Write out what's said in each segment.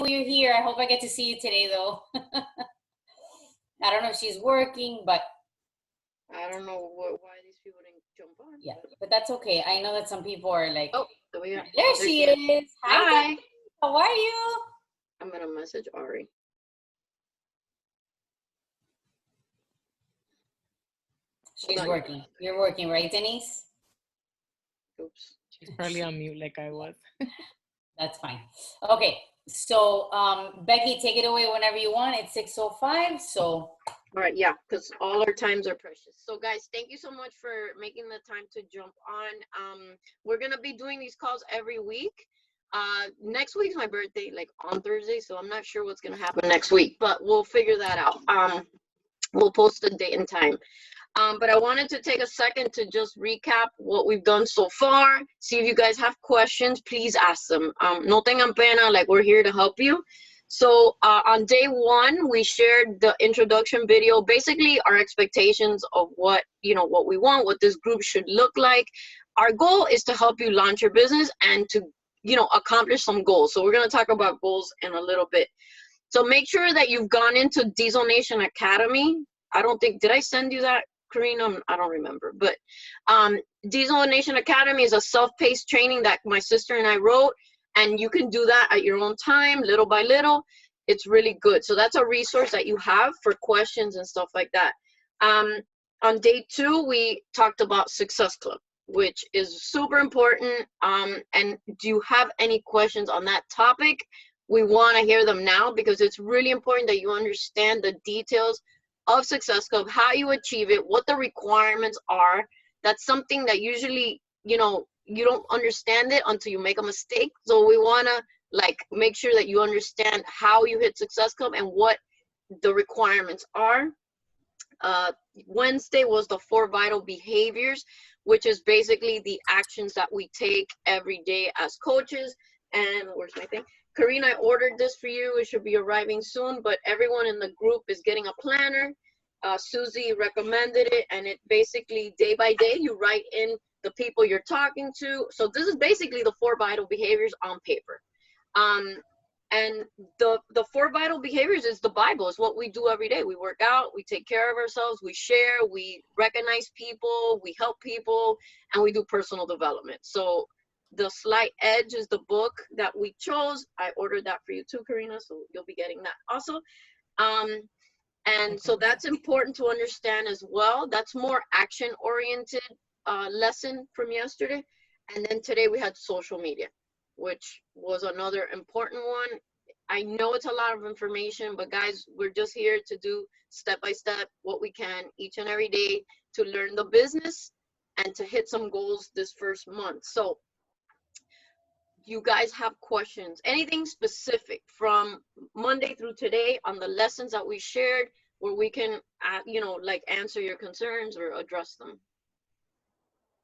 you're here. I hope I get to see you today, though. I don't know if she's working, but I don't know why these people didn't jump on. Yeah, but that's okay. I know that some people are like, oh, there we are. There she is. Hi. Hi. How are you? I'm gonna message Ari. She's working. You're working, right, Denise? Oops. She's probably on mute like I was. That's fine. Okay, so Becky, take it away whenever you want. It's 6:05, so. All right, yeah, because all our times are precious. So guys, thank you so much for making the time to jump on. We're gonna be doing these calls every week. Next week's my birthday, like on Thursday, so I'm not sure what's gonna happen next week, but we'll figure that out. We'll post the date and time. But I wanted to take a second to just recap what we've done so far. See if you guys have questions, please ask them. No tengan pena, like we're here to help you. So on day one, we shared the introduction video, basically our expectations of what we want, what this group should look like. Our goal is to help you launch your business and to, accomplish some goals. So we're going to talk about goals in a little bit. So make sure that you've gone into Diesel Nation Academy. Did I send you that, Karina? I don't remember, but Diesel Nation Academy is a self-paced training that my sister and I wrote, and you can do that at your own time, little by little. It's really good. So that's a resource that you have for questions and stuff like that. On day two, we talked about Success Club, which is super important. And do you have any questions on that topic? We want to hear them now because it's really important that you understand the details of Success Club, how you achieve it, what the requirements are. That's something that usually, you don't understand it until you make a mistake. So we want to make sure that you understand how you hit Success Club and what the requirements are. Wednesday was the 4 vital behaviors, which is basically the actions that we take every day as coaches. And where's my thing? Karina, I ordered this for you. It should be arriving soon, but everyone in the group is getting a planner. Susie recommended it, and it basically day by day you write in the people you're talking to. So this is basically the 4 vital behaviors on paper. And the 4 vital behaviors is the Bible. It's what we do every day. We work out, we take care of ourselves, we share, we recognize people, we help people, and we do personal development. So the Slight Edge is the book that we chose. I ordered that for you too, Karina, so you'll be getting that also. And so that's important to understand as well. That's more action-oriented lesson from yesterday. And then today we had social media, which was another important one. I know it's a lot of information, but guys, we're just here to do step-by-step what we can each and every day to learn the business and to hit some goals this first month. So you guys have questions, anything specific from Monday through today on the lessons that we shared where we can, answer your concerns or address them?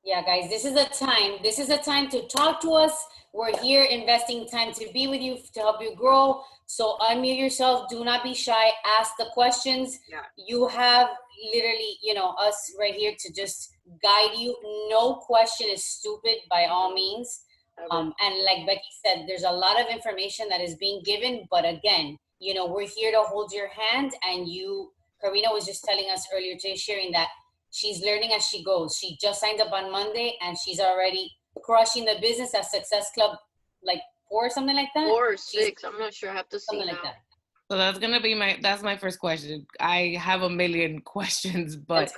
Yeah, guys, this is a time to talk to us. We're here investing time to be with you, to help you grow. So unmute yourself. Do not be shy. Ask the questions. Yeah. You have literally, us right here to just guide you. No question is stupid by all means. And like Becky said, there's a lot of information that is being given, but again, we're here to hold your hand. And Karina was just telling us earlier today, sharing that she's learning as she goes. She just signed up on Monday and she's already crushing the business at Success Club, like 4 or something like that. 4 or 6, I'm not sure. I have to see something now. Like that. So that's my first question. I have a million questions, but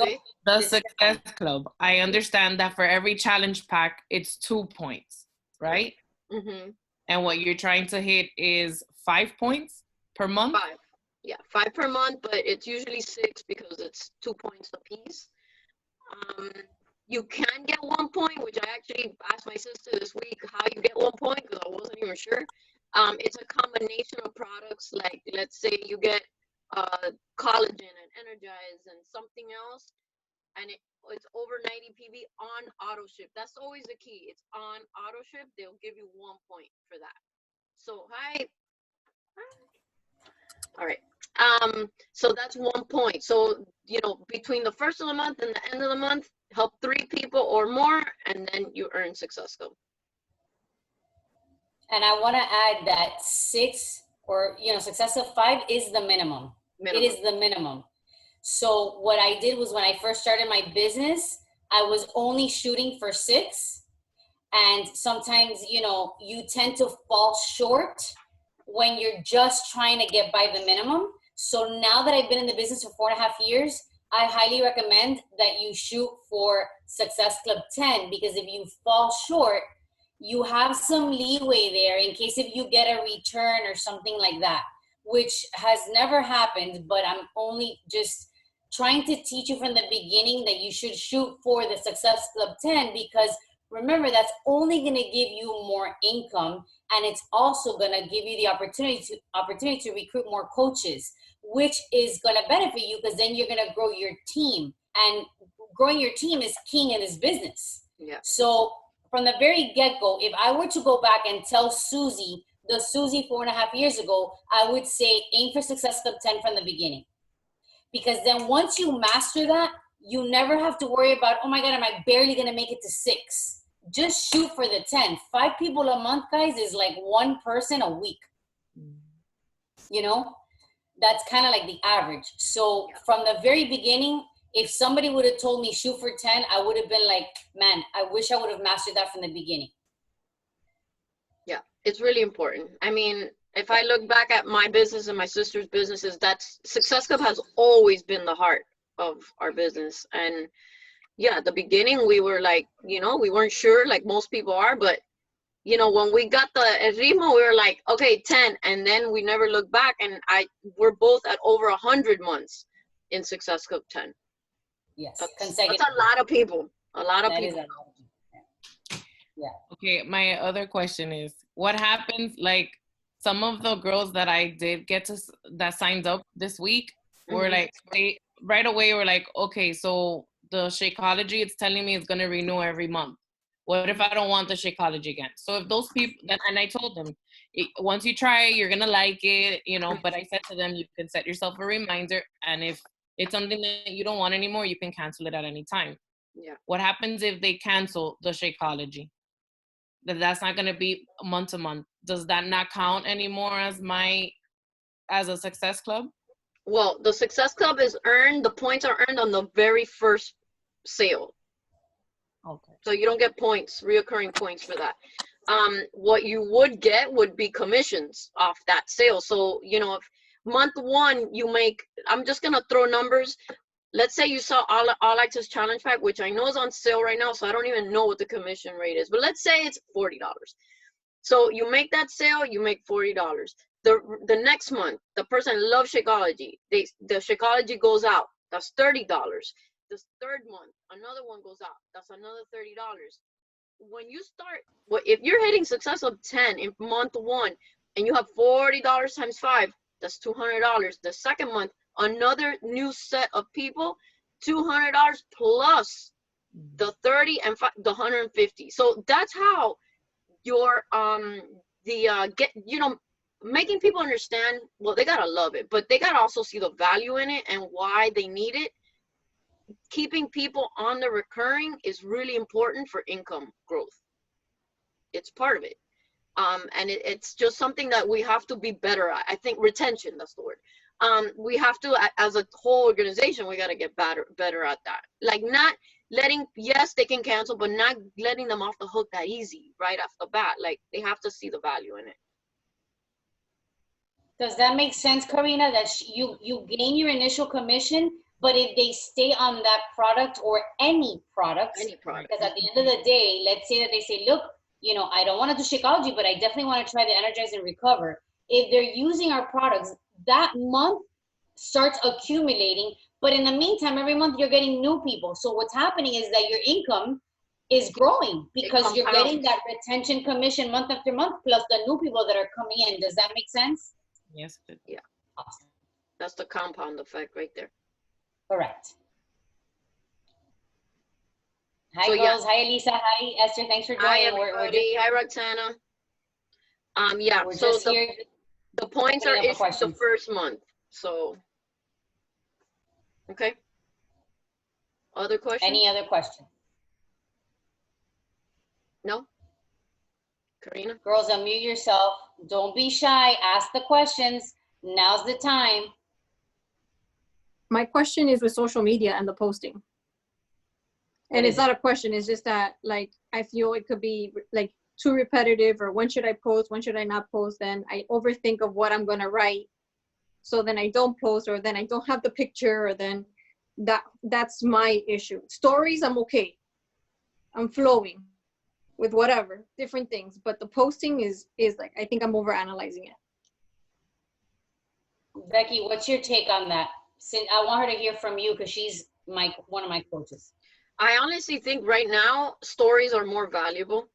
the Success Club, I understand that for every challenge pack, it's 2 points, right? Mm-hmm. And what you're trying to hit is 5 points per month? 5. Yeah, 5 per month, but it's usually 6 because it's 2 points a piece. You can get 1 point, which I actually asked my sister this week how you get 1 point because I wasn't even sure. It's a combination of products, like let's say you get collagen and Energize and something else, and it's over 90 PV on auto ship. That's always the key. It's on auto ship. They'll give you 1 point for that. So hi. All right. So that's 1 point. So, between the first of the month and the end of the month, help 3 people or more, and then you earn Success Club. And I want to add that 6 or, success of 5 is the minimum. It is the minimum. So what I did was when I first started my business, I was only shooting for 6. And sometimes, you tend to fall short when you're just trying to get by the minimum. So now that I've been in the business for 4.5 years, I highly recommend that you shoot for Success Club 10, because if you fall short, you have some leeway there in case if you get a return or something like that, which has never happened, but I'm only just trying to teach you from the beginning that you should shoot for the Success Club 10, because remember, that's only going to give you more income, and it's also going to give you the opportunity to recruit more coaches, which is going to benefit you, because then you're going to grow your team, and growing your team is king in this business. Yeah. So from the very get-go, if I were to go back and tell Susie 4.5 years ago, I would say aim for Success Club 10 from the beginning. Because then once you master that, you never have to worry about, oh my God, am I barely going to make it to 6? Just shoot for the 10. 5 people a month, guys, is like 1 person a week. That's kind of like the average. So from the very beginning, if somebody would have told me shoot for 10, I would have been like, man, I wish I would have mastered that from the beginning. Yeah, it's really important. I mean, if I look back at my business and my sister's businesses, that's Success Club has always been the heart of our business. And yeah, at the beginning we were like, we weren't sure, like most people are, but when we got the ritmo, we were like, okay, 10, and then we never looked back. And we're both at over 100 months in Success Club 10. Yes, that's a lot of people. A lot of people. Yeah. Okay, my other question is, what happens, like, some of the girls that I did get to, that signed up this week, were like, they right away were like, okay, so the Shakeology, it's telling me it's going to renew every month. What if I don't want the Shakeology again? So if those people, and I told them, once you try it, you're going to like it, but I said to them, you can set yourself a reminder, and if it's something that you don't want anymore, you can cancel it at any time. Yeah. What happens if they cancel the Shakeology? That's not going to be month to month. Does that not count anymore as a Success Club? Well, the Success Club is earned, the points are earned on the very first sale. Okay. So you don't get points, reoccurring points for that. What you would get would be commissions off that sale. So, if month 1 you make, I'm just going to throw numbers. Let's say you saw All Access Challenge Pack, which I know is on sale right now, so I don't even know what the commission rate is. But let's say it's $40. So you make that sale, you make $40. The next month, the person loves Shakeology. The Shakeology goes out. That's $30. The third month, another one goes out. That's another $30. When you start, if you're hitting Success of 10 in month 1, and you have $40 times 5, that's $200. The second month, another new set of people, $200 plus the 30 and the 150. So that's how your making people understand. Well, they gotta love it, but they gotta also see the value in it and why they need it. Keeping people on the recurring is really important for income growth. It's part of it. And it's just something that we have to be better at. I think retention, that's the word. We have to, as a whole organization, we got to get better at that. Like, not letting, yes, they can cancel, but not letting them off the hook that easy right off the bat. Like, they have to see the value in it. Does that make sense, Karina? That you gain your initial commission, but if they stay on that product or any product, because at the end of the day, let's say that they say, look, I don't want to do Shakeology, but I definitely want to try the Energize and Recover. If they're using our products, that month starts accumulating. But in the meantime, every month you're getting new people. So what's happening is that your income is growing because you're getting that retention commission month after month, plus the new people that are coming in. Does that make sense? Yes. Yeah. Awesome. That's the compound effect right there. Correct. Hi, girls. Yeah. Hi, Elisa. Hi, Esther. Thanks for joining. Hi, everybody. Hi, Roxana. Yeah, so the points are issued the first month. So, okay. Other questions? Any other questions? No? Karina? Girls, unmute yourself. Don't be shy. Ask the questions. Now's the time. My question is with social media and the posting. And it's not a question, it's just that, like, I feel it could be like too repetitive, or when should I post, when should I not post? Then I overthink of what I'm gonna write. So then I don't post, or then I don't have the picture, or then that's my issue. Stories, I'm okay. I'm flowing with whatever, different things. But the posting is like, I think I'm overanalyzing it. Becky, what's your take on that? Since I want her to hear from you, because she's one of my coaches. I honestly think right now stories are more valuable.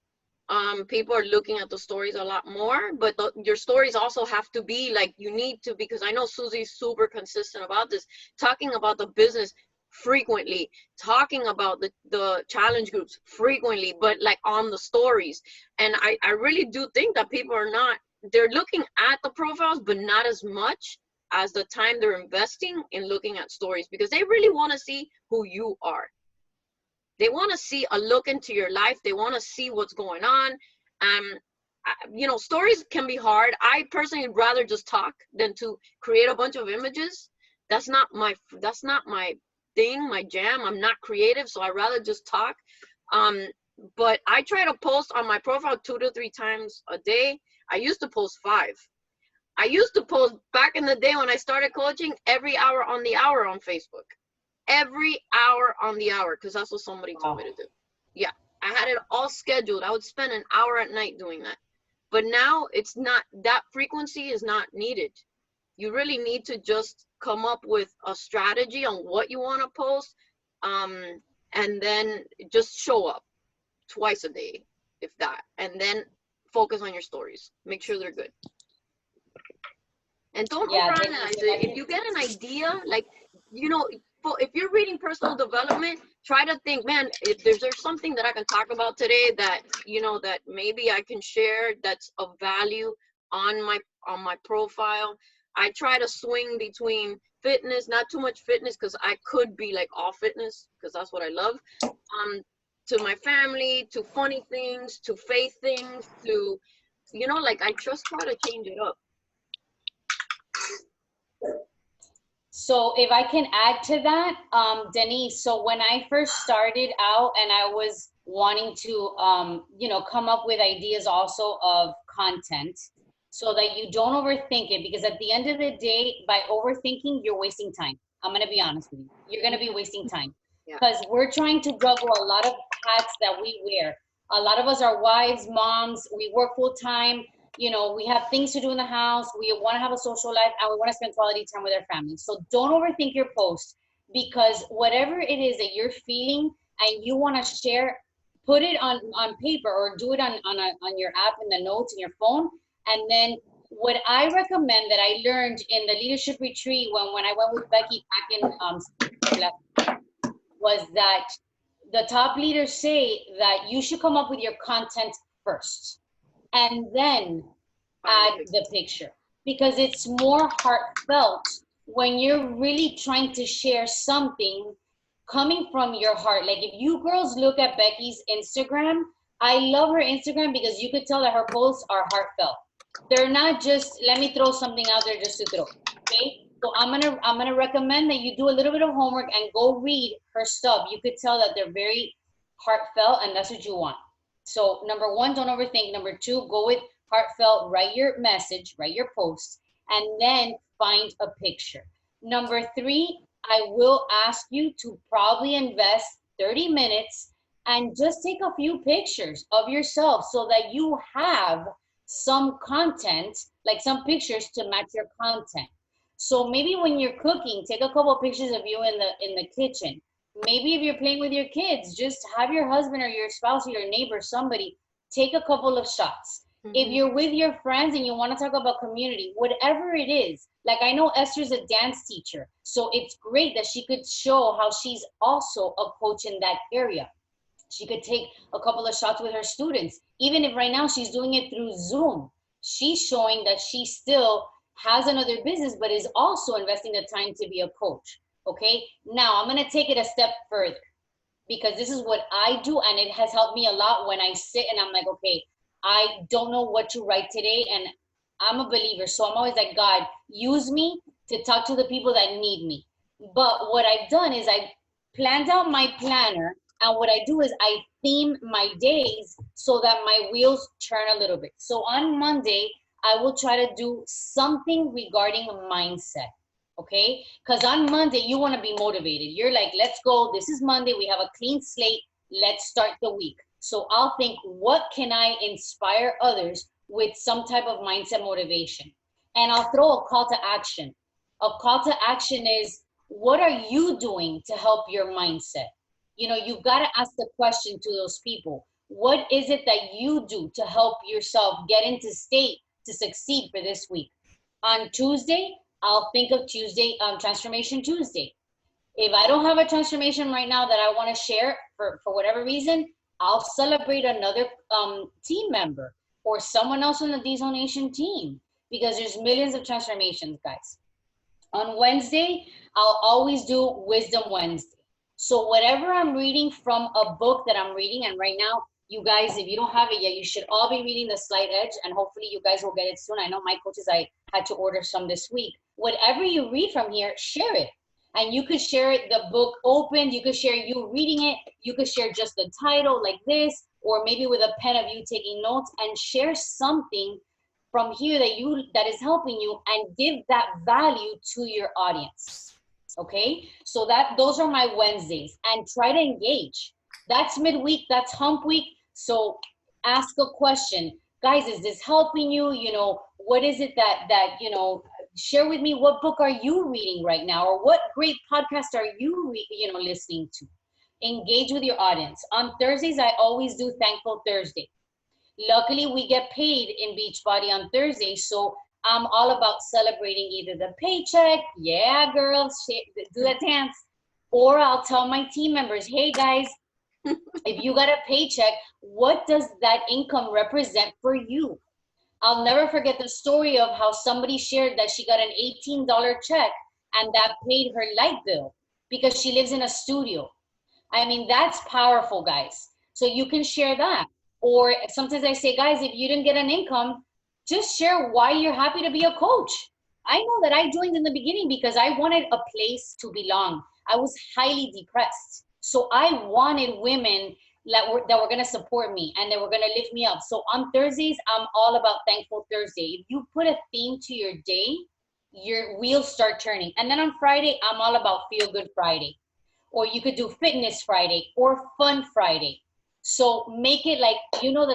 People are looking at the stories a lot more, but your stories also have to be like, you need to, because I know Susie's super consistent about this, talking about the business frequently, talking about the challenge groups frequently, but like on the stories. And I really do think that people are not, they're looking at the profiles, but not as much as the time they're investing in looking at stories, because they really want to see who you are. They want to see a look into your life. They want to see what's going on. You know, stories can be hard. I personally would rather just talk than to create a bunch of images. That's not my thing, my jam. I'm not creative, so I'd rather just talk. But I try to post on my profile 2 to 3 times a day. I used to post 5. I used to post back in the day when I started coaching every hour on the hour on Facebook. Every hour on the hour, because that's what somebody told me to do. Yeah, I had it all scheduled. I would spend an hour at night doing that. But now it's not, that frequency is not needed. You really need to just come up with a strategy on what you want to post, and then just show up twice a day, if that, and then focus on your stories. Make sure they're good. And don't overanalyze it. If you get an idea, like, you know, if you're reading personal development, try to think, man, if there's something that I can talk about today that, you know, that maybe I can share that's of value on my profile. I try to swing between fitness, not too much fitness, because I could be like all fitness, because that's what I love, to my family, to funny things, to faith things, to, you know, like, I just try to change it up. So if I can add to that, Denise, so when I first started out and I was wanting to, you know, come up with ideas also of content so that you don't overthink it, because at the end of the day, by overthinking, you're wasting time. I'm going to be honest with you. You're going to be wasting time, because we're trying to juggle a lot of hats that we wear. A lot of us are wives, moms, we work full time. You know, we have things to do in the house. We want to have a social life, and we want to spend quality time with our family. So don't overthink your post, because whatever it is that you're feeling and you want to share, put it on paper, or do it on your app in the notes in your phone. And then what I recommend that I learned in the leadership retreat when I went with Becky back in was that the top leaders say that you should come up with your content first, and then add the picture, because it's more heartfelt when you're really trying to share something coming from your heart. Like, if you girls look at Becky's Instagram, I love her Instagram because you could tell that her posts are heartfelt. They're not just, let me throw something out there just to throw, okay? So I'm gonna recommend that you do a little bit of homework and go read her stuff. You could tell that they're very heartfelt, and that's what you want. So number 1, don't overthink. Number 2, go with heartfelt. Write your message, write your post, and then find a picture. Number 3, I will ask you to probably invest 30 minutes and just take a few pictures of yourself so that you have some content, like some pictures to match your content. So maybe when you're cooking, take a couple of pictures of you in the kitchen. Maybe if you're playing with your kids, just have your husband or your spouse or your neighbor, somebody, take a couple of shots. If you're with your friends and you want to talk about community, whatever it is, like I know Esther's a dance teacher, so it's great that she could show how she's also a coach in that area. She could take a couple of shots with her students. Even if right now she's doing it through Zoom, she's showing that she still has another business, but is also investing the time to be a coach. Okay, now I'm going to take it a step further, because this is what I do, and it has helped me a lot when I sit and I'm like, okay, I don't know what to write today, and I'm a believer. So I'm always like, God, use me to talk to the people that need me. But what I've done is I planned out my planner. And what I do is I theme my days so that my wheels turn a little bit. So on Monday, I will try to do something regarding mindset. Okay? Because on Monday, you want to be motivated. You're like, let's go. This is Monday. We have a clean slate. Let's start the week. So I'll think, what can I inspire others with some type of mindset motivation? And I'll throw a call to action. A call to action is, what are you doing to help your mindset? You've got to ask the question to those people. What is it that you do to help yourself get into state to succeed for this week? On Tuesday, I'll think of Tuesday, Transformation Tuesday. If I don't have a transformation right now that I want to share for whatever reason, I'll celebrate another team member or someone else on the Diesel Nation team, because there's millions of transformations, guys. On Wednesday, I'll always do Wisdom Wednesday. So whatever I'm reading from a book that I'm reading, and right now, you guys, if you don't have it yet, you should all be reading The Slight Edge, and hopefully you guys will get it soon. I know my coaches, I had to order some this week. Whatever you read from here, share it. And you could share it, the book open, you could share you reading it, you could share just the title like this, or maybe with a pen of you taking notes, and share something from here that is helping you, and give that value to your audience. Okay, so those are my Wednesdays, and try to engage. That's midweek, that's hump week. So ask a question, guys, is this helping you? What is it that share with me, what book are you reading right now, or what great podcast are you listening to? Engage with your audience. On Thursdays, I always do Thankful Thursday. Luckily, we get paid in Beachbody on Thursday, so I'm all about celebrating either the paycheck, yeah, girls, do that dance, or I'll tell my team members, hey, guys, if you got a paycheck, what does that income represent for you? I'll never forget the story of how somebody shared that she got an $18 check and that paid her light bill because she lives in a studio. I mean, that's powerful, guys. So you can share that. Or sometimes I say, guys, if you didn't get an income, just share why you're happy to be a coach. I know that I joined in the beginning because I wanted a place to belong. I was highly depressed. So I wanted women that were going to support me and they were going to lift me up. So on Thursdays, I'm all about Thankful Thursday. If you put a theme to your day, your wheels start turning. And then on Friday, I'm all about Feel Good Friday. Or you could do Fitness Friday or Fun Friday. So make it like,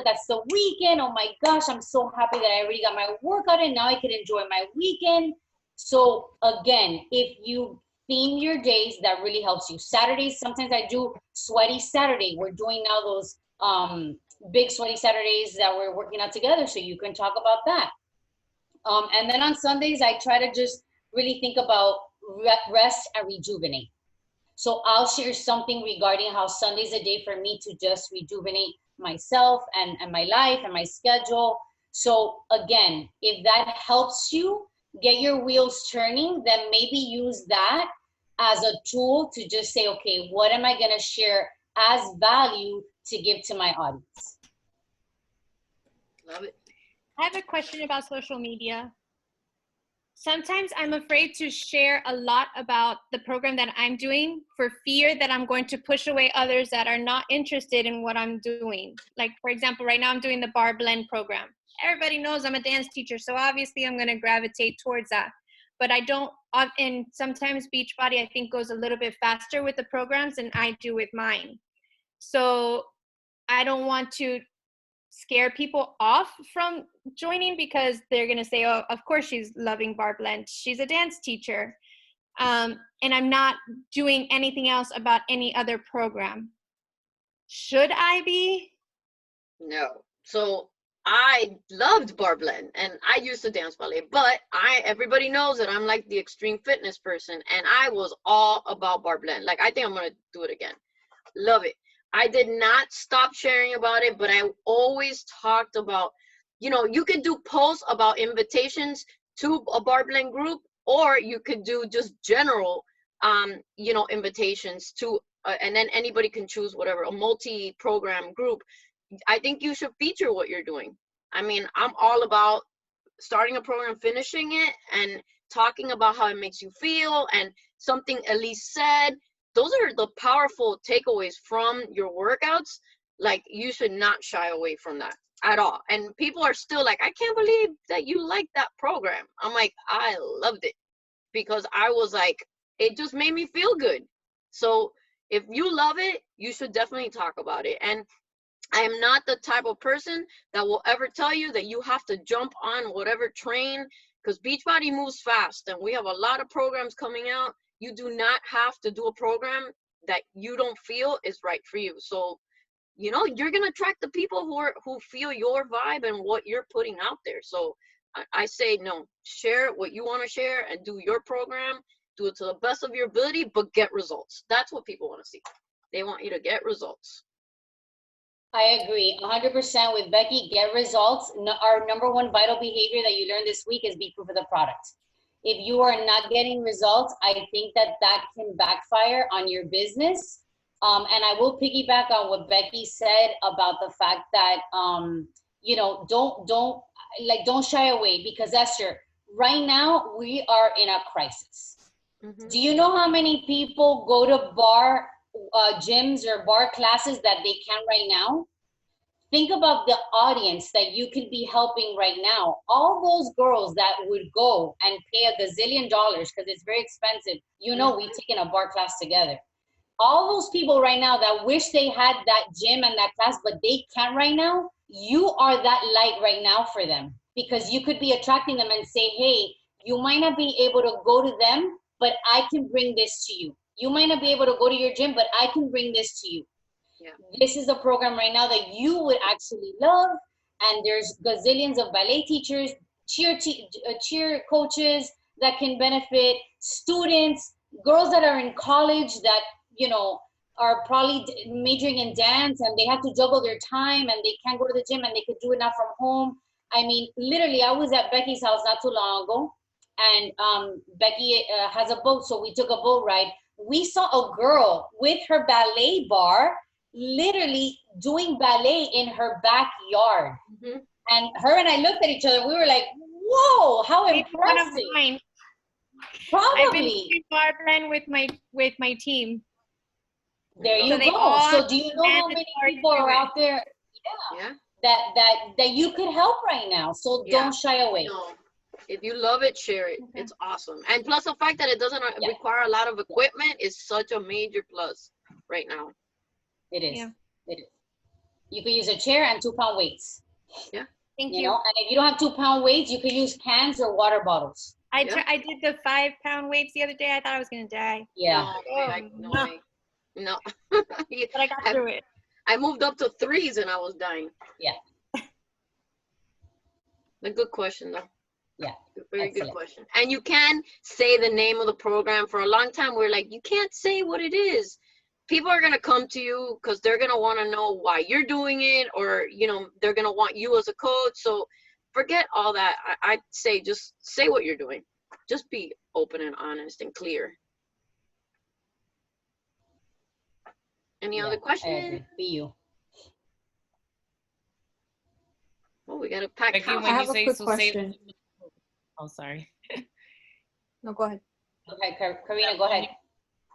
that's the weekend. Oh my gosh, I'm so happy that I already got my workout in. Now I can enjoy my weekend. So again, if you theme your days, that really helps you. Saturdays, sometimes I do Sweaty Saturday. We're doing now those big Sweaty Saturdays that we're working out together, so you can talk about that. And then on Sundays, I try to just really think about rest and rejuvenate. So I'll share something regarding how Sunday's a day for me to just rejuvenate myself and my life and my schedule. So again, if that helps you get your wheels turning, then maybe use that as a tool to just say, okay, what am I going to share as value to give to my audience? Love it. I have a question about social media. Sometimes I'm afraid to share a lot about the program that I'm doing for fear that I'm going to push away others that are not interested in what I'm doing. Like, for example, right now I'm doing the bar blend program. Everybody knows I'm a dance teacher, so obviously I'm going to gravitate towards that. But I don't, and sometimes Beachbody I think goes a little bit faster with the programs than I do with mine. So I don't want to scare people off from joining because they're going to say, oh, of course she's loving bar blend. She's a dance teacher. And I'm not doing anything else about any other program. Should I be? No. So I loved bar blend and I used to dance ballet, but everybody knows that I'm like the extreme fitness person and I was all about bar blend. Like, I think I'm going to do it again. Love it. I did not stop sharing about it, but I always talked about, you could do posts about invitations to a bar blend group, or you could do just general, invitations to, and then anybody can choose whatever, a multi-program group. I think you should feature what you're doing. I mean, I'm all about starting a program, finishing it, and talking about how it makes you feel, and something Elise said. Those are the powerful takeaways from your workouts. Like, you should not shy away from that at all. And people are still like, I can't believe that you like that program. I'm like, I loved it, because I was like, it just made me feel good. So if you love it, you should definitely talk about it. And I am not the type of person that will ever tell you that you have to jump on whatever train, because Beachbody moves fast and we have a lot of programs coming out. You do not have to do a program that you don't feel is right for you. So, you know, you're going to attract the people who feel your vibe and what you're putting out there. So I say, no, share what you want to share and do your program. Do it to the best of your ability, but get results. That's what people want to see. They want you to get results. I agree 100% with Becky. Get results. Our number one vital behavior that you learned this week is be proof of the product. If you are not getting results, I think that can backfire on your business. And I will piggyback on what Becky said about the fact that, you know, don't shy away, because Esther, right now we are in a crisis. Mm-hmm. Do you know how many people go to bar gyms or bar classes that they can right now? Think about the audience that you could be helping right now. All those girls that would go and pay $1 gazillion because it's very expensive. You know, we've taken a bar class together. All those people right now that wish they had that gym and that class, but they can't right now, you are that light right now for them, because you could be attracting them and say, hey, you might not be able to go to them, but I can bring this to you. You might not be able to go to your gym, but I can bring this to you. Yeah. This is a program right now that you would actually love. And there's gazillions of ballet teachers, cheer coaches that can benefit, students, girls that are in college that, you know, are probably majoring in dance and they have to juggle their time and they can't go to the gym and they could do it now from home. I mean, literally, I was at Becky's house not too long ago, and Becky has a boat, so we took a boat ride. We saw a girl with her ballet bar literally doing ballet in her backyard. Mm-hmm. And her and I looked at each other. We were like, whoa, how impressive. One of mine. Probably. I've been doing bar plan with my team. There you go. So do you know how many people are out there that you could help right now? So don't shy away. No. If you love it, share it. Okay. It's awesome. And plus the fact that it doesn't require a lot of equipment is such a major plus right now. It is. Yeah. It is. You could use a chair and 2-pound weights. Yeah. Thank you. You know, and if you don't have 2-pound weights, you could use cans or water bottles. I did the 5-pound weights the other day. I thought I was gonna die. Yeah. No way. No. But I got through it. I moved up to 3s and I was dying. Yeah. A good question though. Yeah. Very good question. And you can say the name of the program. For a long time, we're like, you can't say what it is. People are going to come to you because they're going to want to know why you're doing it, or, you know, they're going to want you as a coach. So forget all that. I'd say just say what you're doing. Just be open and honest and clear. Any other questions? Be you. Oh, we got to pack. Becky, I have a quick question. Oh, sorry. No, go ahead. Okay, Karina, go ahead.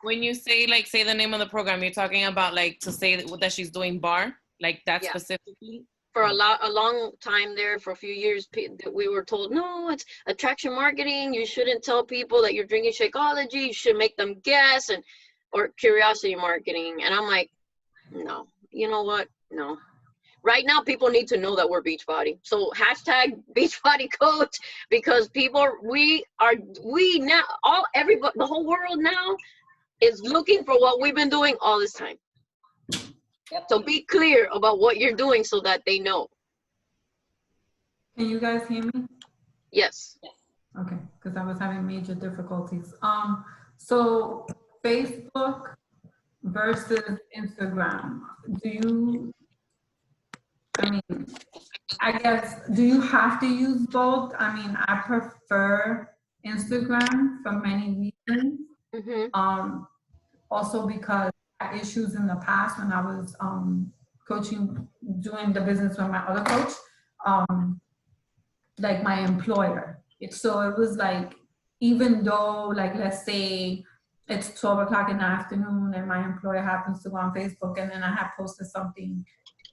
When you say the name of the program, you're talking about like to say that she's doing bar, like that specifically? For a long time there, for a few years, we were told, no, it's attraction marketing. You shouldn't tell people that you're drinking Shakeology. You should make them guess, or curiosity marketing. And I'm like, no, you know what? No. Right now, people need to know that we're Beachbody. So hashtag Beachbody Coach, because everybody, the whole world now is looking for what we've been doing all this time. Yep. So be clear about what you're doing so that they know. Can you guys hear me? Yes. Okay, because I was having major difficulties. So Facebook versus Instagram. I guess, do you have to use both? I mean, I prefer Instagram for many reasons. Mm-hmm. Also because I had issues in the past when I was doing the business with my other coach, like my employer. So it was like, even though, like, let's say it's 12 o'clock in the afternoon and my employer happens to go on Facebook and then I have posted something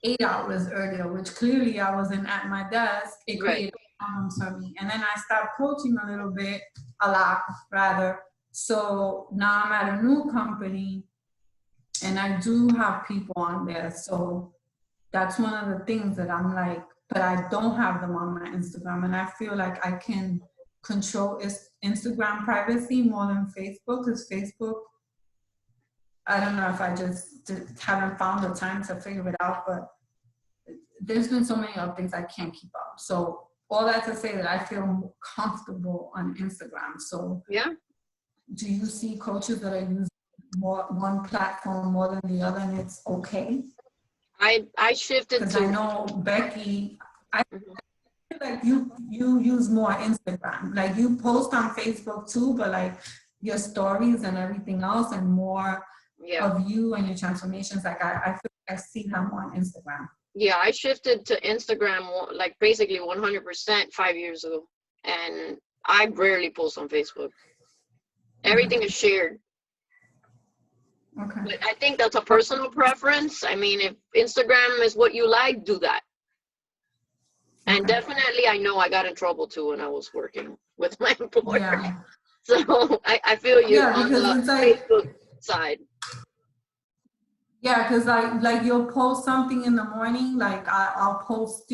8 hours earlier, which clearly I wasn't at my desk, it created problems for me. And then I stopped coaching a lot rather. So now I'm at a new company and I do have people on there. So that's one of the things that I'm like, but I don't have them on my Instagram. And I feel like I can control Instagram privacy more than Facebook, because Facebook, I don't know if I just haven't found the time to figure it out, but there's been so many updates I can't keep up. So all that to say that I feel more comfortable on Instagram. So yeah. Do you see coaches that are using one platform more than the other, and it's okay? I shifted because to. I know Becky, I feel like you use more Instagram. Like you post on Facebook too, but like your stories and everything else, and more of you and your transformations. Like I feel like I see her more on Instagram. Yeah, I shifted to Instagram like basically 100% 5 years ago, and I rarely post on Facebook. Everything is shared. Okay. But I think that's a personal preference. I mean, if Instagram is what you like, do that. And definitely, I know I got in trouble too when I was working with my employer. Yeah. So I feel you on the it's like, Facebook side. Yeah, because like you'll post something in the morning, like I'll post,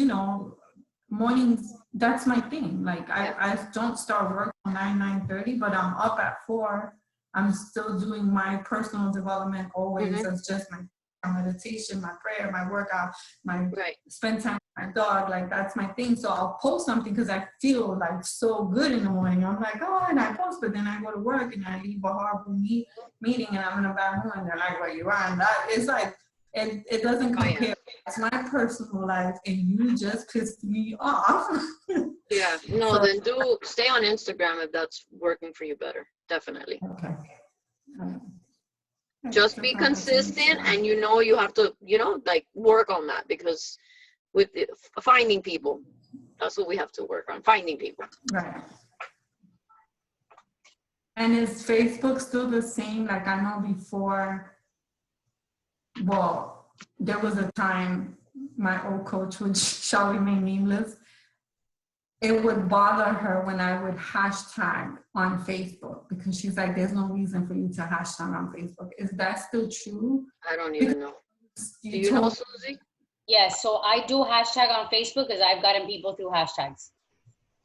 mornings, that's my thing. Like I don't start work at 9:30, but I'm up at 4. I'm still doing my personal development always. It's just my meditation, my prayer, my workout, my spend time with my dog. Like that's my thing. So I'll post something because I feel like so good in the morning. I'm like, oh, and I post, but then I go to work and I leave a horrible meeting and I'm in a bad mood and they're like, where you are? And that it's like, it doesn't compare. It's my personal life and you just pissed me off. Yeah, no, then stay on Instagram if that's working for you better. Definitely. Okay. Just be consistent, and you have to, like work on that, because with finding people, that's what we have to work on, finding people. Right. And is Facebook still the same? Like I know before, well, there was a time my old coach, which shall remain nameless, it would bother her when I would hashtag on Facebook, because she's like, there's no reason for you to hashtag on Facebook. Is that still true? I don't even know. Do you know, Susie? Yes, so I do hashtag on Facebook because I've gotten people through hashtags.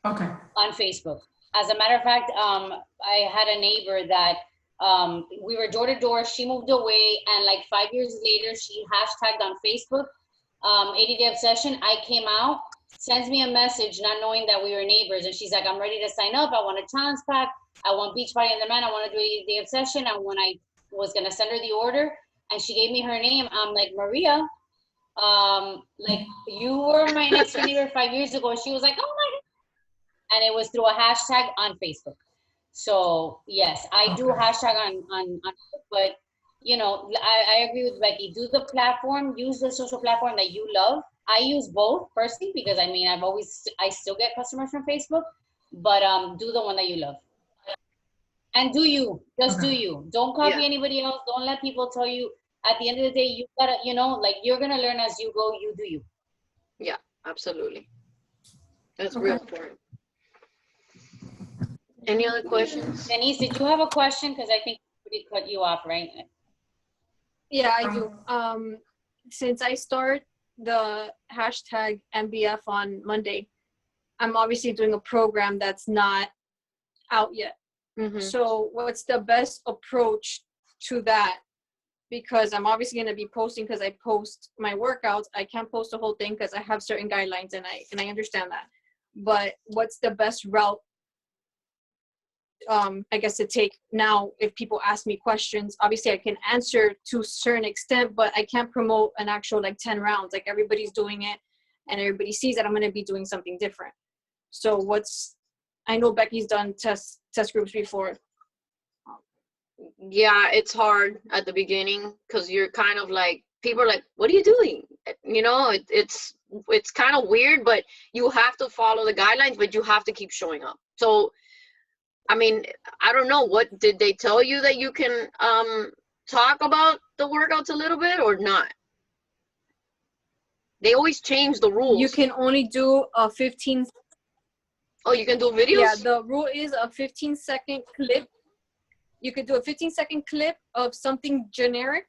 Okay. On Facebook. As a matter of fact, I had a neighbor that we were door to door. She moved away, and like 5 years later, she hashtagged on Facebook, 80-day obsession. I came out, sends me a message, not knowing that we were neighbors, and she's like, I'm ready to sign up. I want a challenge pack. I want beach party in the man. I want to do 80-day obsession. And when I was gonna send her the order, and she gave me her name, I'm like, Maria, like you were my next door neighbor 5 years ago. She was like, oh my God. And it was through a hashtag on Facebook. So yes, I do hashtag on but I agree with Becky. Do the platform, use the social platform that you love. I use both personally because I still get customers from Facebook, but do the one that you love. And do you, do you. Don't copy anybody else. Don't let people tell you. At the end of the day, you gotta, like you're gonna learn as you go, you do you. Yeah, absolutely. That's real important. Any other questions? Denise, did you have a question? Because I think we cut you off, right? Yeah, I do. Since I start the hashtag MBF on Monday, I'm obviously doing a program that's not out yet. So what's the best approach to that? Because I'm obviously going to be posting, because I post my workouts. I can't post the whole thing because I have certain guidelines, and I understand that. But what's the best route, I guess, to take now if people ask me questions? Obviously, I can answer to a certain extent, but I can't promote an actual 10 rounds. Like everybody's doing it, and everybody sees that I'm going to be doing something different. So I know Becky's done test groups before. Yeah, it's hard at the beginning because you're kind of like, people are like, what are you doing? you know, it's kind of weird, but you have to follow the guidelines, but you have to keep showing up. So, I mean, I don't know, what did they tell you, that you can talk about the workouts a little bit or not? They always change the rules. You can only do a 15. Oh, you can do videos? Yeah, the rule is a 15-second clip. You could do a 15-second clip of something generic,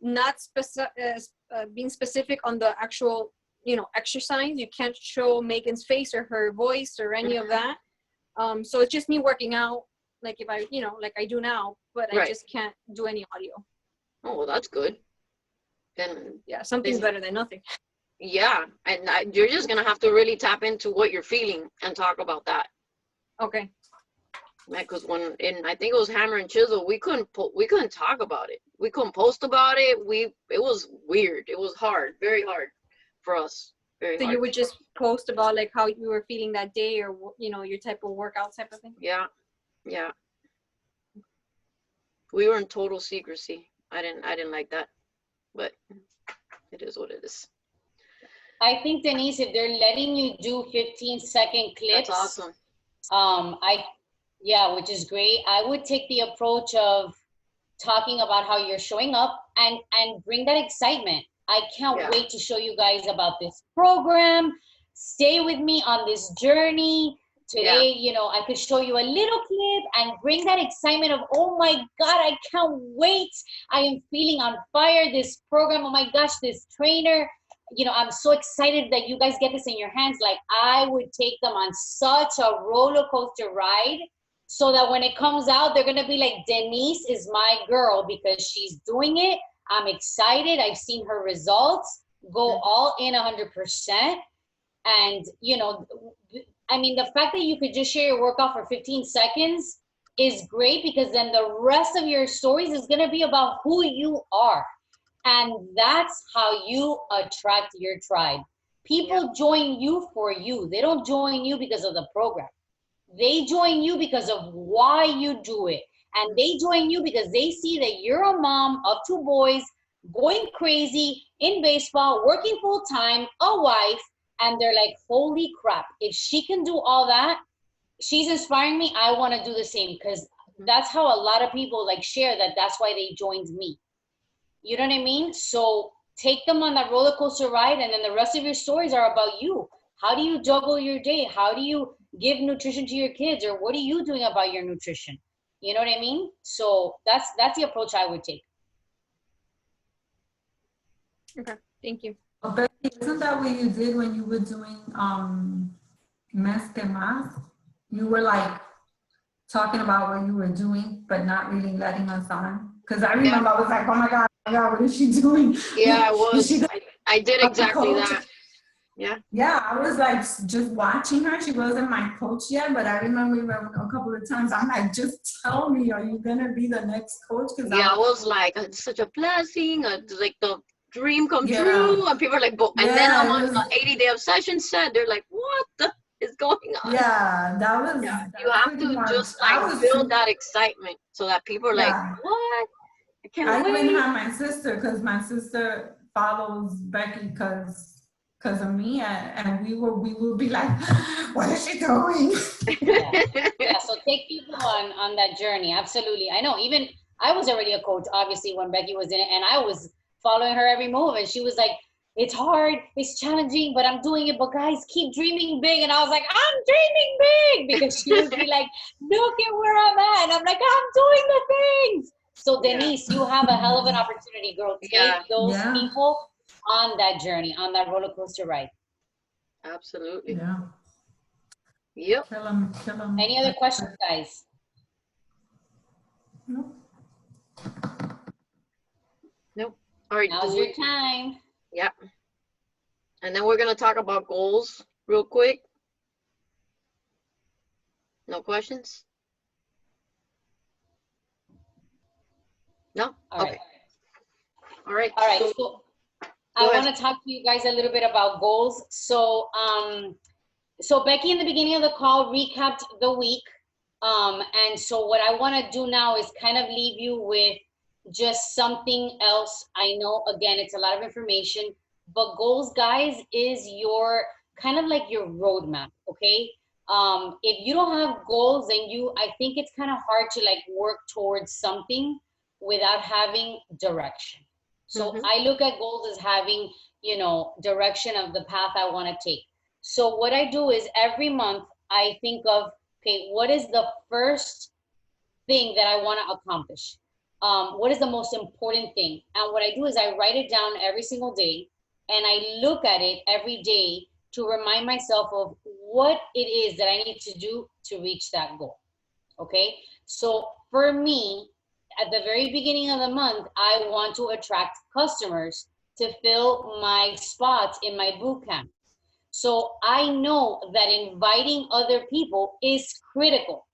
not being specific on the actual, you know, exercise. You can't show Megan's face or her voice or any of that. So it's just me working out, like if I, you know, like I do now, but I just can't do any audio. Oh, well, that's good. Then yeah, something's better than nothing. Yeah, and you're just gonna have to really tap into what you're feeling and talk about that. Okay. Because when I think it was Hammer and Chisel, we couldn't talk about it. We couldn't post about it. It was weird. It was hard, very hard for us. Very so hard. You would just post about like how you were feeling that day, or you know, your type of workout type of thing. Yeah, yeah. We were in total secrecy. I didn't like that, but it is what it is. I think, Denise, if they're letting you do 15-second clips, that's awesome. Yeah, which is great. I would take the approach of talking about how you're showing up and bring that excitement. I can't wait to show you guys about this program. Stay with me on this journey. Today, you know, I could show you a little clip and bring that excitement of, oh my God, I can't wait. I am feeling on fire. This program, oh my gosh, this trainer, you know, I'm so excited that you guys get this in your hands. Like, I would take them on such a roller coaster ride, so that when it comes out, they're gonna be like, Denise is my girl because she's doing it. I'm excited. I've seen her results. Go all in 100%. And, you know, I mean, the fact that you could just share your workout for 15 seconds is great, because then the rest of your stories is gonna be about who you are. And that's how you attract your tribe. People join you for you. They don't join you because of the program. They join you because of why you do it. And they join you because they see that you're a mom of 2 boys, going crazy in baseball, working full time, a wife, and they're like, holy crap, if she can do all that, she's inspiring me. I want to do the same, because that's how a lot of people like share that. That's why they joined me. You know what I mean? So take them on that roller coaster ride, and then the rest of your stories are about you. How do you juggle your day? How do you give nutrition to your kids? Or what are you doing about your nutrition? You know what I mean? So that's the approach I would take. Okay, thank you. Becky, isn't that what you did when you were doing Mes que Mas? You were like talking about what you were doing, but not really letting us on? Because I remember I was like, oh my God, what is she doing? Yeah, I was. I did exactly that. Yeah. Yeah, I was like just watching her. She wasn't my coach yet, but I remember a couple of times I'm like, just tell me, are you gonna be the next coach? I was like, it's such a blessing, like the dream come true, and people are like, and then I'm on the 80-day obsession set. They're like, what the is going on? Yeah, that was. Yeah, you have to just like build that excitement so that people are like, what? I can't wait. I even have my sister, because my sister follows Becky because of me, and we will be like, what is she doing? Yeah, so take people on that journey. Absolutely. I know, even I was already a coach, obviously, when Becky was in it, and I was following her every move, and she was like, it's hard, it's challenging, but I'm doing it. But guys, keep dreaming big. And I was like, I'm dreaming big, because she would be like, look at where I'm at. And I'm like, I'm doing the things. So Denise, you have a hell of an opportunity, girl. Take those people on that journey, on that roller coaster ride. Absolutely. Yeah. Yep. Kill 'em. Any other questions, guys? Nope. Nope. All right. Now's your time. Yeah. And then we're going to talk about goals real quick. No questions? No? Okay. All right. All right. So I want to talk to you guys a little bit about goals. So, so Becky in the beginning of the call recapped the week. And so what I want to do now is kind of leave you with just something else. I know, again, it's a lot of information, but goals, guys, is your kind of like your roadmap, okay? If you don't have goals, then I think it's kind of hard to like work towards something without having direction. So Mhm. I look at goals as having, direction of the path I want to take. So what I do is every month I think of, okay, what is the first thing that I want to accomplish? What is the most important thing? And what I do is I write it down every single day and I look at it every day to remind myself of what it is that I need to do to reach that goal. Okay. So for me, at the very beginning of the month, I want to attract customers to fill my spots in my boot camp. So I know that inviting other people is critical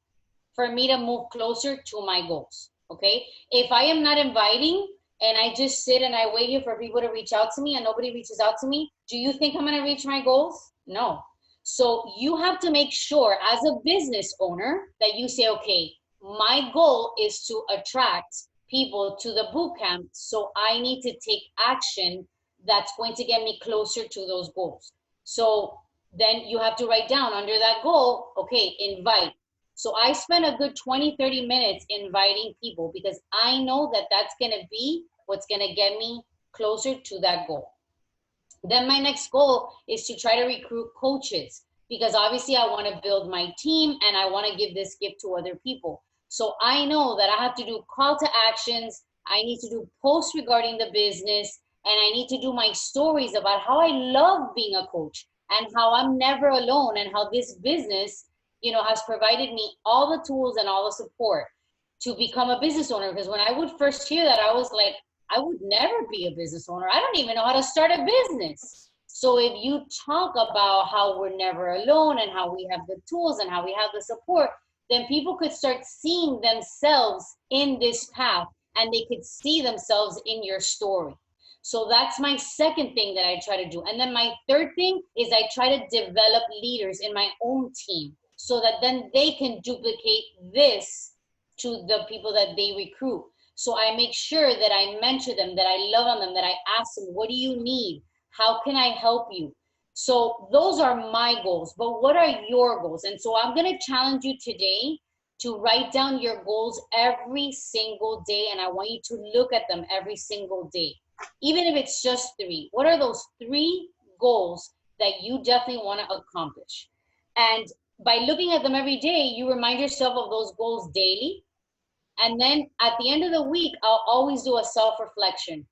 for me to move closer to my goals. Okay. If I am not inviting and I just sit and I wait here for people to reach out to me and nobody reaches out to me, do you think I'm going to reach my goals? No. So you have to make sure as a business owner that you say, okay, my goal is to attract people to the boot camp. So I need to take action that's going to get me closer to those goals. So then you have to write down under that goal, okay, invite. So I spend a good 20, 30 minutes inviting people because I know that that's going to be what's going to get me closer to that goal. Then my next goal is to try to recruit coaches because obviously I want to build my team and I want to give this gift to other people. So I know that I have to do call to actions. I need to do posts regarding the business and I need to do my stories about how I love being a coach and how I'm never alone and how this business, has provided me all the tools and all the support to become a business owner. Because when I would first hear that, I was like, I would never be a business owner. I don't even know how to start a business. So if you talk about how we're never alone and how we have the tools and how we have the support, then people could start seeing themselves in this path and they could see themselves in your story. So that's my second thing that I try to do. And then my third thing is I try to develop leaders in my own team so that then they can duplicate this to the people that they recruit. So I make sure that I mentor them, that I love on them, that I ask them, what do you need? How can I help you? So those are my goals, but what are your goals? And so I'm going to challenge you today to write down your goals every single day. And I want you to look at them every single day, even if it's just 3. What are those 3 goals that you definitely want to accomplish? And by looking at them every day, you remind yourself of those goals daily. And then at the end of the week, I'll always do a self-reflection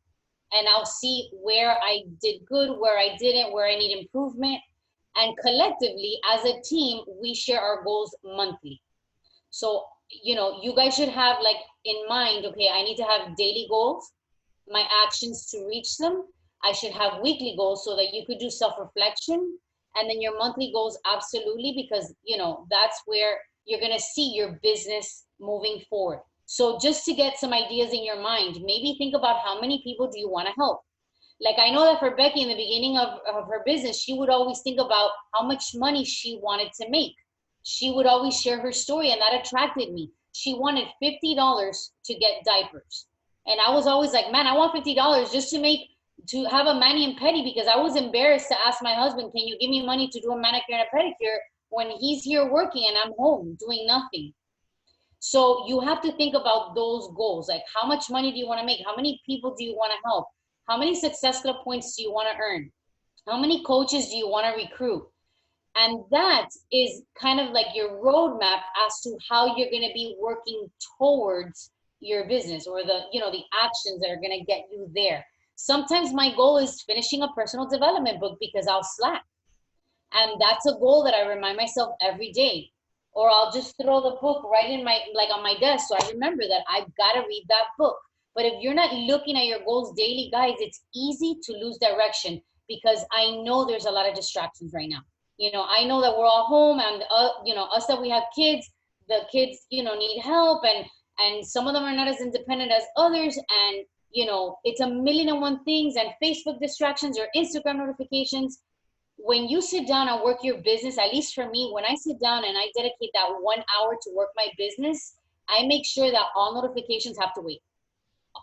and I'll see where I did good, where I didn't, where I need improvement. And collectively, as a team, we share our goals monthly. So, you guys should have like in mind, okay, I need to have daily goals, my actions to reach them. I should have weekly goals so that you could do self-reflection. And then your monthly goals, absolutely, because, that's where you're going to see your business moving forward. So just to get some ideas in your mind, maybe think about how many people do you want to help? Like I know that for Becky in the beginning of her business, she would always think about how much money she wanted to make. She would always share her story and that attracted me. She wanted $50 to get diapers. And I was always like, man, I want $50 just to have a mani and pedi because I was embarrassed to ask my husband, can you give me money to do a manicure and a pedicure when he's here working and I'm home doing nothing? So you have to think about those goals. Like how much money do you want to make? How many people do you want to help? How many Success Club points do you want to earn? How many coaches do you want to recruit? And that is kind of like your roadmap as to how you're going to be working towards your business or the actions that are going to get you there. Sometimes my goal is finishing a personal development book because I'll slack. And that's a goal that I remind myself every day. Or I'll just throw the book right in on my desk so I remember that I've got to read that book. But if you're not looking at your goals daily, guys, it's easy to lose direction because I know there's a lot of distractions right now. I know that we're all home and, us that we have kids, the kids, need help and some of them are not as independent as others. And, it's a million and one things and Facebook distractions or Instagram notifications. When you sit down and work your business, at least for me, when I sit down and I dedicate that 1 hour to work my business, I make sure that all notifications have to wait.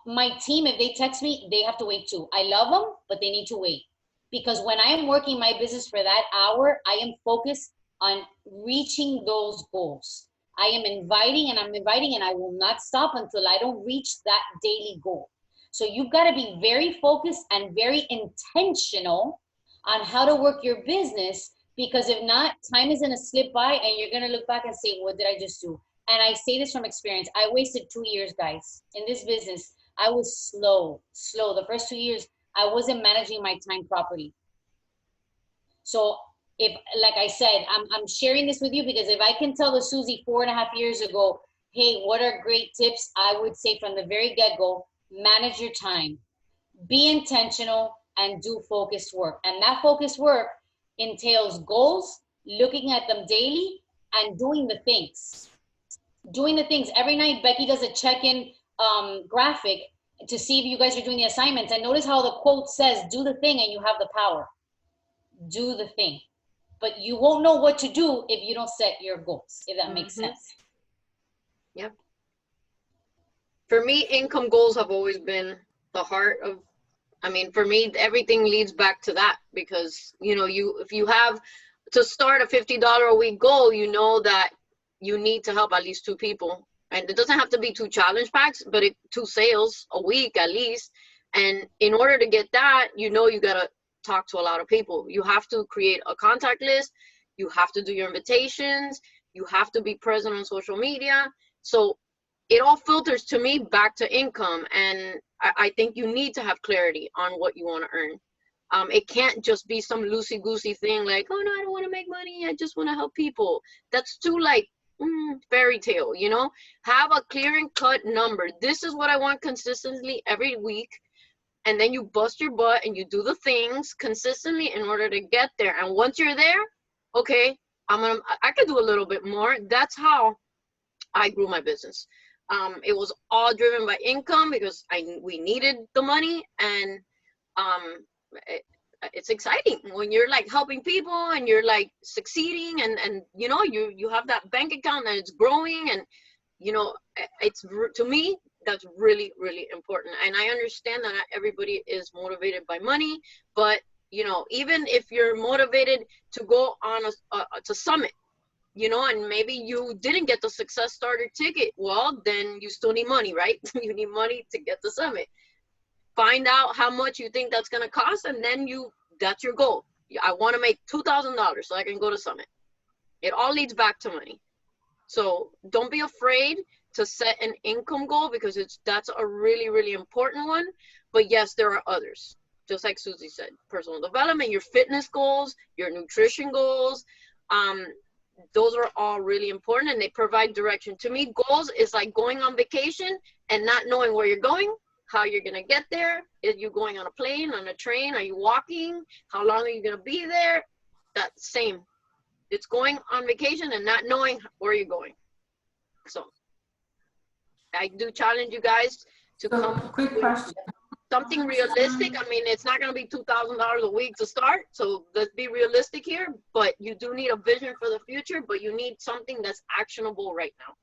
My team, if they text me, they have to wait too. I love them, but they need to wait. Because when I am working my business for that hour, I am focused on reaching those goals. I am inviting and I'm inviting, and I will not stop until I don't reach that daily goal. So you've got to be very focused and very intentional on how to work your business, because if not, time is going to slip by and you're going to look back and say, what did I just do? And I say this from experience. I wasted 2 years, guys, in this business. I was slow. The first 2 years, I wasn't managing my time properly. So if, like I said, I'm sharing this with you because if I can tell the Susie 4.5 years ago, hey, what are great tips? I would say from the very get-go, manage your time, be intentional, and do focused work. And that focused work entails goals, looking at them daily, and doing the things. Doing the things. Every night, Becky does a check-in graphic to see if you guys are doing the assignments. And notice how the quote says, do the thing and you have the power. Do the thing. But you won't know what to do if you don't set your goals, if that makes sense. Yep. For me, income goals have always been the heart of, I mean, for me, everything leads back to that, because, you know, if you have to start a $50 a week goal, you know that you need to help at least 2 people. And it doesn't have to be 2 challenge packs, but 2 sales a week at least. And in order to get that, you know, you got to talk to a lot of people. You have to create a contact list. You have to do your invitations. You have to be present on social media. So it all filters to me back to income. And I think you need to have clarity on what you want to earn. It can't just be some loosey-goosey thing like, oh no, I don't want to make money, I just want to help people. That's too like fairy tale, you know. Have a clear and cut number. This is what I want consistently every week. And then you bust your butt and you do the things consistently in order to get there. And once you're there, okay, I could do a little bit more. That's how I grew my business. It was all driven by income because we needed the money, and it's exciting when you're like helping people and you're like succeeding, and you know, you have that bank account and it's growing, and you know, it's, to me, that's really, really important. And I understand that not everybody is motivated by money, but you know, even if you're motivated to go on to summit, you know, and maybe you didn't get the success starter ticket, well, then you still need money, right? You need money to get the summit. Find out how much you think that's going to cost, and then that's your goal. I want to make $2,000 so I can go to summit. It all leads back to money. So don't be afraid to set an income goal, because that's a really, really important one. But yes, there are others. Just like Susie said, personal development, your fitness goals, your nutrition goals, those are all really important, and they provide direction. To me, goals is like going on vacation and not knowing where you're going, how you're going to get there. Are you going on a plane, on a train? Are you walking? How long are you going to be there? That's same. It's going on vacation and not knowing where you're going. So I do challenge you guys to come quick question. Something realistic. I mean, it's not going to be $2,000 a week to start, so let's be realistic here. But you do need a vision for the future, but you need something that's actionable right now.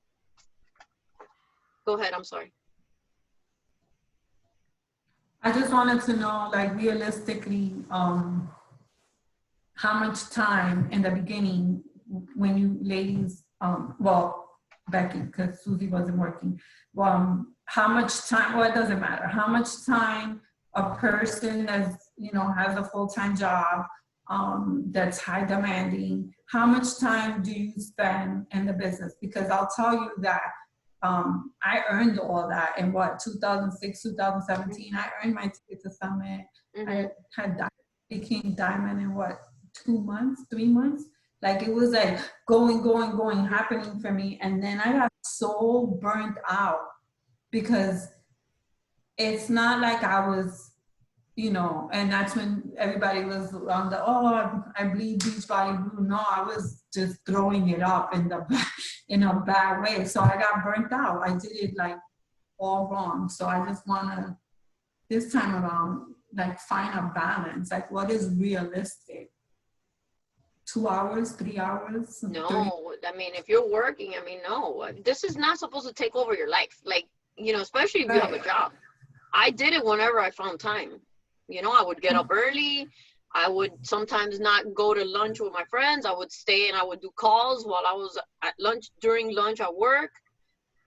Go ahead, I'm sorry. I just wanted to know, like, realistically, how much time in the beginning when you ladies, well, Becky, because Susie wasn't working, how much time, well, it doesn't matter, how much time a person that's, you know, has a full-time job, that's high demanding, how much time do you spend in the business? Because I'll tell you that I earned all that in 2006, 2017. I earned my ticket to Summit. I had became diamond in 2 months, 3 months. Like, it was like going, happening for me. And then I got so burnt out, because it's not like I was, you know, and that's when everybody was on the, oh, I bleed Beachbody Blue. No, I was just throwing it up in a bad way. So I got burnt out. I did it like all wrong. So I just want to, this time around, like, find a balance. Like, what is realistic? 2 hours, 3 hours? No, 30? I mean, if you're working, I mean, no, this is not supposed to take over your life. Like, you know, especially if you have a job. I did it whenever I found time. You know, I would get up early. I would sometimes not go to lunch with my friends. I would stay and I would do calls while I was at lunch, during lunch at work,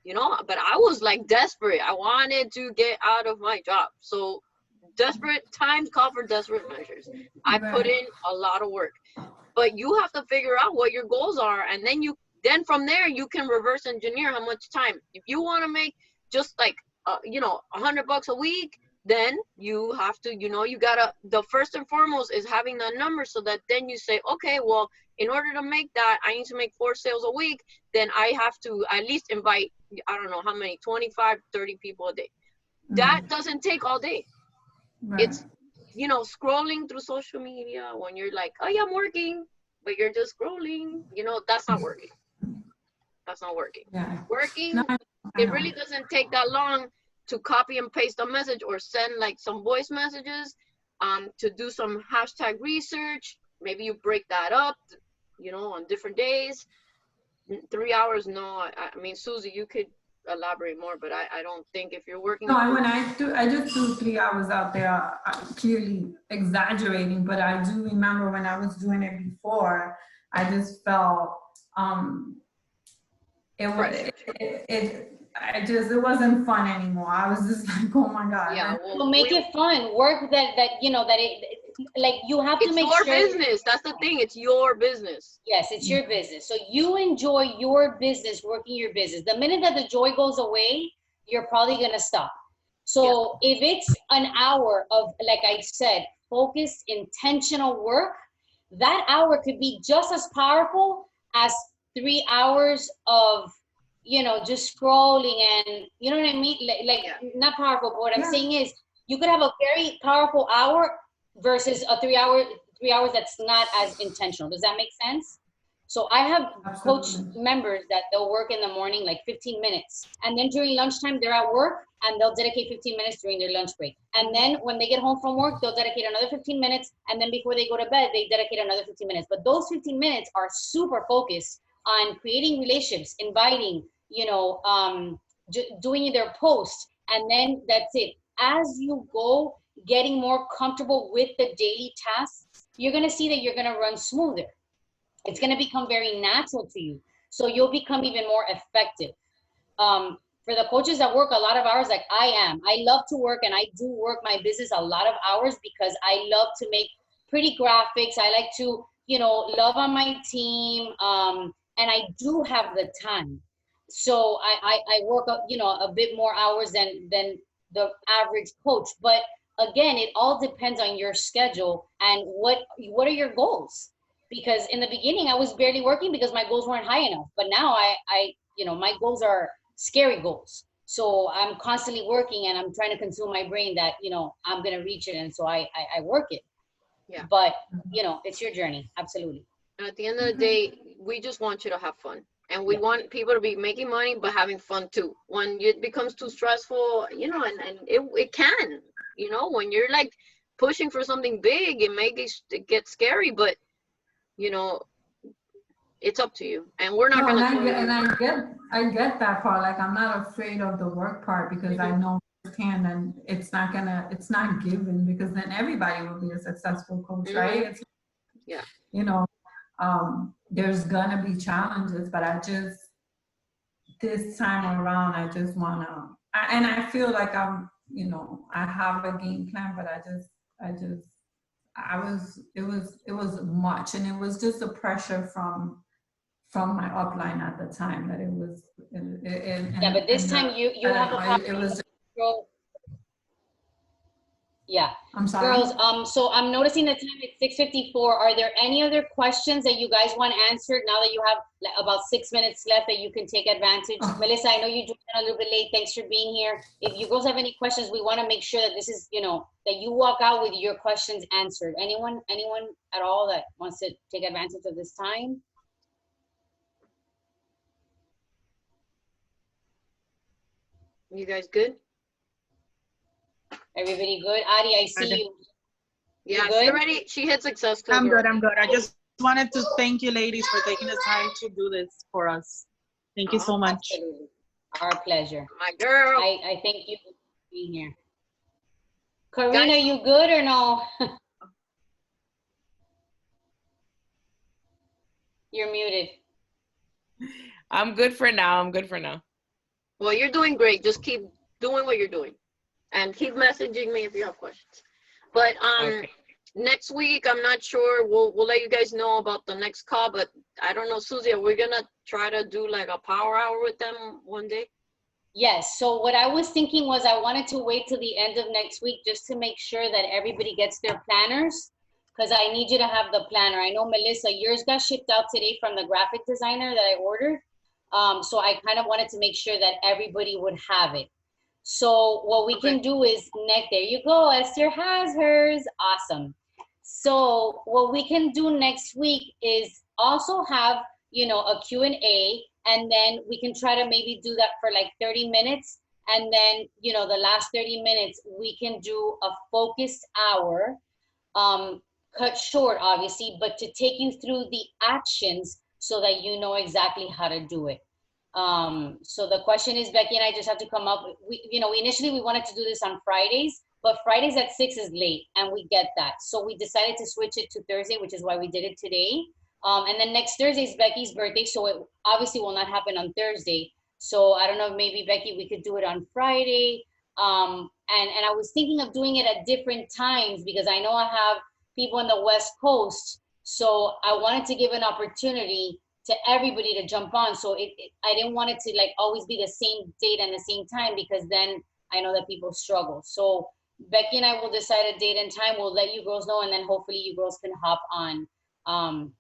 you know, but I was like desperate. I wanted to get out of my job. So desperate times call for desperate measures. I put in a lot of work, but you have to figure out what your goals are. And then from there, you can reverse engineer how much time. If you want to make just like, you know, $100 a week, then you have to, you know, you gotta, the first and foremost is having that number, so that then you say, okay, well, in order to make that, I need to make 4 sales a week. Then I have to at least invite, I don't know how many, 25, 30 people a day. That doesn't take all day. It's, you know, scrolling through social media when you're like, oh yeah, I'm working, but you're just scrolling, you know, that's not working. That's not working. Working, it really doesn't take that long to copy and paste a message or send like some voice messages, to do some hashtag research. Maybe you break that up, you know, on different days. 3 hours, no. I mean, Susie, you could elaborate more, but I don't think if you're working. No, when I just do 3 hours out there, I'm clearly exaggerating, but I do remember when I was doing it before, I just felt, it wasn't fun anymore. I was just like, oh my God. Yeah, well, make it fun. Work that you know, that it, like, you have to make sure. It's your business. That's the thing. It's your business. Yes, it's your business. So you enjoy your business, working your business. The minute that the joy goes away, you're probably going to stop. So if it's an hour of, like I said, focused, intentional work, that hour could be just as powerful as 3 hours of, you know, just scrolling and, you know what I mean? Like not powerful, but what I'm saying is you could have a very powerful hour versus a 3 hours that's not as intentional. Does that make sense? So I have coach members that they'll work in the morning like 15 minutes, and then during lunchtime they're at work and they'll dedicate 15 minutes during their lunch break. And then when they get home from work, they'll dedicate another 15 minutes, and then before they go to bed, they dedicate another 15 minutes. But those 15 minutes are super focused on creating relationships, inviting, you know, doing their post, and then that's it. As you go getting more comfortable with the daily tasks, you're going to see that you're going to run smoother. It's going to become very natural to you. So you'll become even more effective. For the coaches that work a lot of hours, like I love to work, and I do work my business a lot of hours because I love to make pretty graphics. I like to, you know, love on my team. And I do have the time. So I work, you know, a bit more hours than the average coach. But again, it all depends on your schedule and what are your goals. Because in the beginning, I was barely working because my goals weren't high enough. But now I you know, my goals are scary goals. So I'm constantly working, and I'm trying to consume my brain that, you know, I'm going to reach it. And so I work it. Yeah. But, you know, it's your journey. Absolutely. And at the end of the day, we just want you to have fun. And we want people to be making money, but having fun too. When it becomes too stressful, you know, and it can, you know, when you're like pushing for something big, it may get scary, but, you know, it's up to you. And we're not going to tell you. And I get that part. Like, I'm not afraid of the work part because I know firsthand, and it's not given, because then everybody will be a successful coach, right? It's, you know, there's gonna be challenges, but this time around, I just wanna, and I feel like I'm, you know, I have a game plan, but it was much, and it was just the pressure from my upline at the time that it was. But this time you have a it was. Yeah. I'm sorry. Girls, so I'm noticing the time it's 6:54. Are there any other questions that you guys want answered now that you have about 6 minutes left that you can take advantage? Melissa, I know you joined a little bit late. Thanks for being here. If you girls have any questions, we want to make sure that this is, you know, that you walk out with your questions answered. Anyone at all that wants to take advantage of this time? You guys good? Everybody good? Adi, I see you. Yeah, she's ready. She hit success. I'm good. I just wanted to thank you ladies for taking the time to do this for us. Thank you so much. Absolutely. Our pleasure. My girl. I thank you for being here. Karina, you good or no? You're muted. I'm good for now. I'm good for now. Well, you're doing great. Just keep doing what you're doing, and keep messaging me if you have questions. But Okay. next week, I'm not sure. We'll let you guys know about the next call. But I don't know, Susie. Are we gonna try to do like a power hour with them one day? Yes, so what I was thinking was I wanted to wait till the end of next week just to make sure that everybody gets their planners, because I need you to have the planner. I know, Melissa, yours got shipped out today from the graphic designer that I ordered. So I kind of wanted to make sure that everybody would have it. So what we can do is, there you go, Esther has hers, awesome. So what we can do next week is also have, you know, a Q&A, and then we can try to maybe do that for like 30 minutes. And then, you know, the last 30 minutes, we can do a focused hour, cut short, obviously, but to take you through the actions so that you know exactly how to do it. So the question is, Becky and I just have to come up with, initially we wanted to do this on Fridays, but Fridays at 6 is late, and we get that. So we decided to switch it to Thursday, which is why we did it today. And then next Thursday is Becky's birthday, so it obviously will not happen on Thursday. So I don't know, maybe Becky, we could do it on Friday. And I was thinking of doing it at different times because I know I have people on the West Coast. So I wanted to give an opportunity to everybody to jump on. So I didn't want it to like always be the same date and the same time, because then I know that people struggle. So Becky and I will decide a date and time. We'll let you girls know, and then hopefully you girls can hop on. And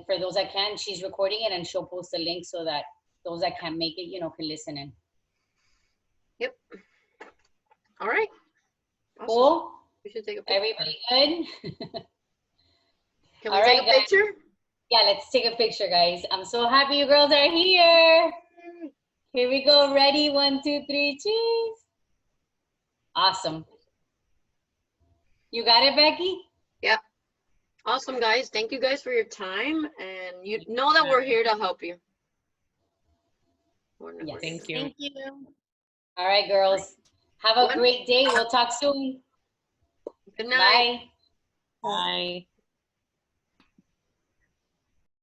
for those that can, she's recording it and she'll post a link so that those that can't make it, can listen in. Yep. All right. Awesome. Cool. We should take a picture. Everybody good? Can we take a picture? Yeah, let's take a picture, guys. I'm so happy you girls are here. Here we go. Ready? 1, 2, 3, cheese. Awesome. You got it, Becky? Yep. Awesome, guys. Thank you guys for your time. And you know that we're here to help you. Yes. Thank you. Thank you. All right, girls. Have a great day. We'll talk soon. Good night. Bye. Bye.